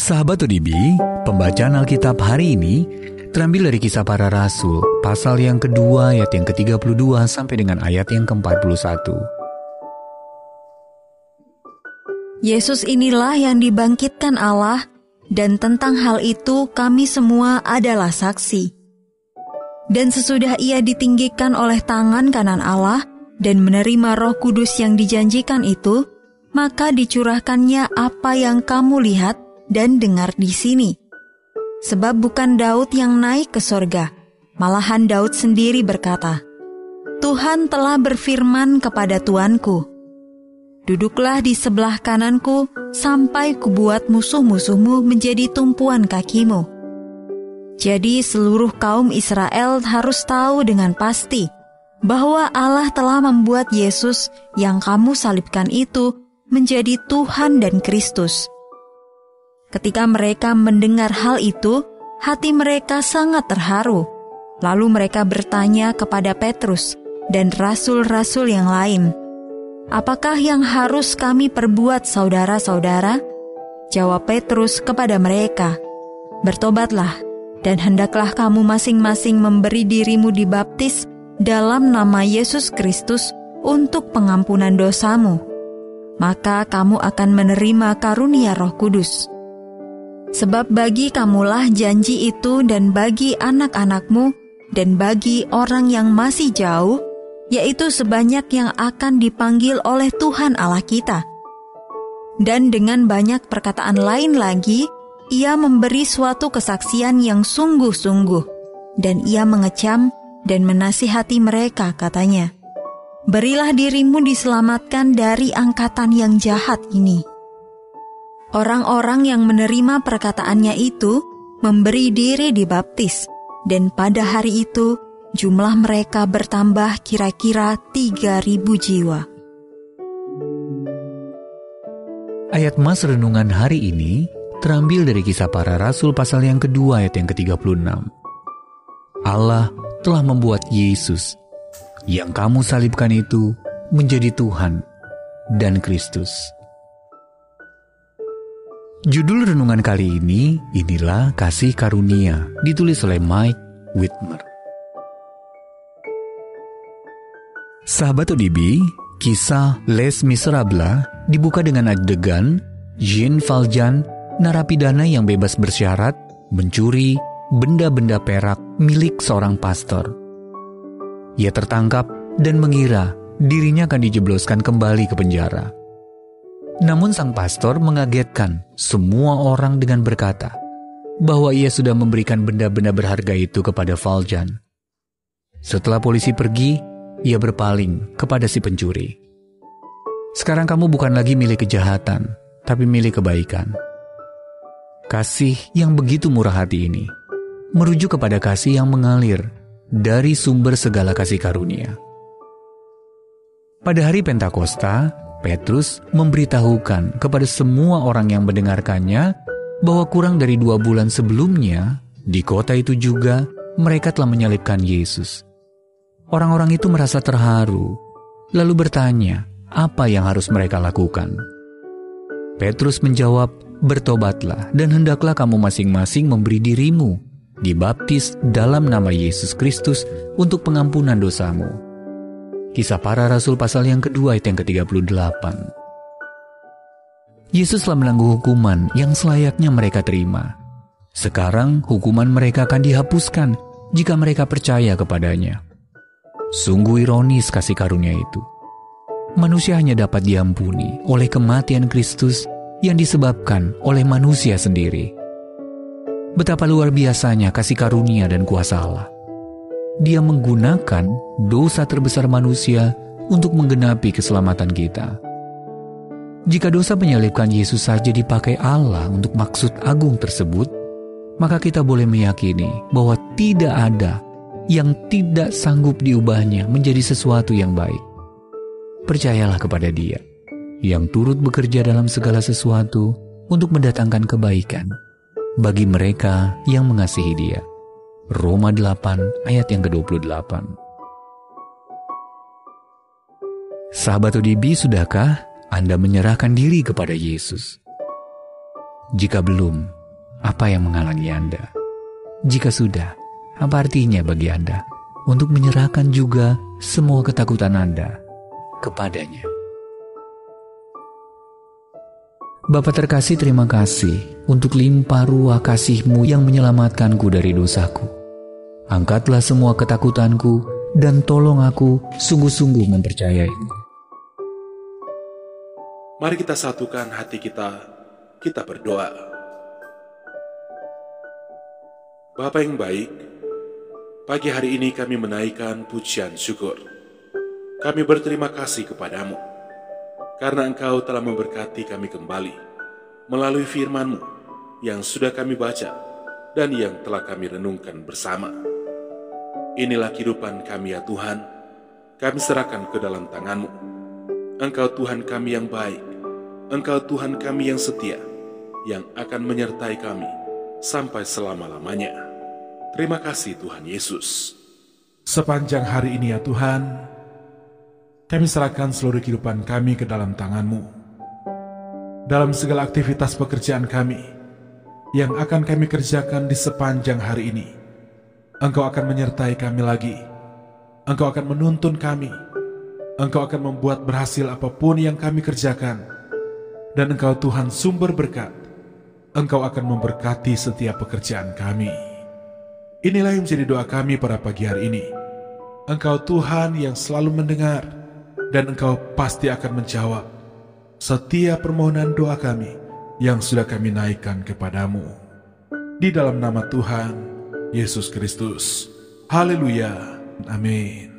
Sahabat ODB, pembacaan Alkitab hari ini terambil dari Kisah Para Rasul, pasal yang kedua ayat yang ke-32 sampai dengan ayat yang ke-41. Yesus inilah yang dibangkitkan Allah, dan tentang hal itu kami semua adalah saksi. Dan sesudah ia ditinggikan oleh tangan kanan Allah dan menerima Roh Kudus yang dijanjikan itu, maka dicurahkannya apa yang kamu lihat dan dengar di sini. Sebab bukan Daud yang naik ke sorga, malahan Daud sendiri berkata, Tuhan telah berfirman kepada Tuanku, duduklah di sebelah kananku sampai kubuat musuh-musuhmu menjadi tumpuan kakimu. Jadi seluruh kaum Israel harus tahu dengan pasti bahwa Allah telah membuat Yesus yang kamu salibkan itu menjadi Tuhan dan Kristus. Ketika mereka mendengar hal itu, hati mereka sangat terharu. Lalu mereka bertanya kepada Petrus dan rasul-rasul yang lain, apakah yang harus kami perbuat, saudara-saudara? Jawab Petrus kepada mereka, bertobatlah, dan hendaklah kamu masing-masing memberi dirimu dibaptis dalam nama Yesus Kristus untuk pengampunan dosamu. Maka kamu akan menerima karunia Roh Kudus. Sebab bagi kamulah janji itu dan bagi anak-anakmu dan bagi orang yang masih jauh, yaitu sebanyak yang akan dipanggil oleh Tuhan Allah kita. Dan dengan banyak perkataan lain lagi, ia memberi suatu kesaksian yang sungguh-sungguh, dan ia mengecam dan menasihati mereka, katanya, berilah dirimu diselamatkan dari angkatan yang jahat ini. Orang-orang yang menerima perkataannya itu memberi diri dibaptis, dan pada hari itu jumlah mereka bertambah kira-kira 3.000 jiwa. Ayat Mas renungan hari ini terambil dari Kisah Para Rasul pasal yang kedua ayat yang ke-36. Allah telah membuat Yesus yang kamu salibkan itu menjadi Tuhan dan Kristus. Judul renungan kali ini, inilah Kasih Karunia, ditulis oleh Mike Whitmer. Sahabat ODB, kisah Les Miserables dibuka dengan adegan Jean Valjean, narapidana yang bebas bersyarat, mencuri benda-benda perak milik seorang pastor. Ia tertangkap dan mengira dirinya akan dijebloskan kembali ke penjara. Namun sang pastor mengagetkan semua orang dengan berkata bahwa ia sudah memberikan benda-benda berharga itu kepada Valjean. Setelah polisi pergi, ia berpaling kepada si pencuri. Sekarang kamu bukan lagi milik kejahatan, tapi milik kebaikan. Kasih yang begitu murah hati ini merujuk kepada kasih yang mengalir dari sumber segala kasih karunia. Pada hari Pentakosta, Petrus memberitahukan kepada semua orang yang mendengarkannya bahwa kurang dari 2 bulan sebelumnya, di kota itu juga mereka telah menyalibkan Yesus. Orang-orang itu merasa terharu, lalu bertanya apa yang harus mereka lakukan. Petrus menjawab, bertobatlah dan hendaklah kamu masing-masing memberi dirimu dibaptis dalam nama Yesus Kristus untuk pengampunan dosamu. Kisah Para Rasul pasal yang kedua ayat yang ke-38. Yesus telah menanggung hukuman yang selayaknya mereka terima. Sekarang hukuman mereka akan dihapuskan jika mereka percaya kepadanya. Sungguh ironis kasih karunia itu. Manusia hanya dapat diampuni oleh kematian Kristus yang disebabkan oleh manusia sendiri. Betapa luar biasanya kasih karunia dan kuasa Allah. Dia menggunakan dosa terbesar manusia untuk menggenapi keselamatan kita. Jika dosa menyalibkan Yesus saja dipakai Allah untuk maksud agung tersebut, maka kita boleh meyakini bahwa tidak ada yang tidak sanggup diubahnya menjadi sesuatu yang baik. Percayalah kepada Dia, yang turut bekerja dalam segala sesuatu untuk mendatangkan kebaikan bagi mereka yang mengasihi Dia. Roma 8 ayat yang ke-28. Sahabat ODB, sudahkah Anda menyerahkan diri kepada Yesus? Jika belum, apa yang menghalangi Anda? Jika sudah, apa artinya bagi Anda untuk menyerahkan juga semua ketakutan Anda kepadanya? Bapa terkasih, terima kasih untuk limpah ruah kasih-Mu yang menyelamatkanku dari dosaku. Angkatlah semua ketakutanku dan tolong aku sungguh-sungguh mempercayai-Mu. Mari kita satukan hati kita berdoa. Bapa yang baik, pagi hari ini kami menaikkan pujian syukur. Kami berterima kasih kepadamu, karena Engkau telah memberkati kami kembali melalui firman-Mu yang sudah kami baca dan yang telah kami renungkan bersama. Inilah kehidupan kami ya Tuhan, kami serahkan ke dalam tangan-Mu. Engkau Tuhan kami yang baik, Engkau Tuhan kami yang setia, yang akan menyertai kami sampai selama-lamanya. Terima kasih Tuhan Yesus. Sepanjang hari ini ya Tuhan, kami serahkan seluruh kehidupan kami ke dalam tangan-Mu. Dalam segala aktivitas pekerjaan kami yang akan kami kerjakan di sepanjang hari ini, Engkau akan menyertai kami lagi. Engkau akan menuntun kami. Engkau akan membuat berhasil apapun yang kami kerjakan. Dan Engkau Tuhan sumber berkat. Engkau akan memberkati setiap pekerjaan kami. Inilah yang menjadi doa kami pada pagi hari ini. Engkau Tuhan yang selalu mendengar, dan Engkau pasti akan menjawab setiap permohonan doa kami yang sudah kami naikkan kepadamu. Di dalam nama Tuhan Yesus Kristus. Haleluya. Amin.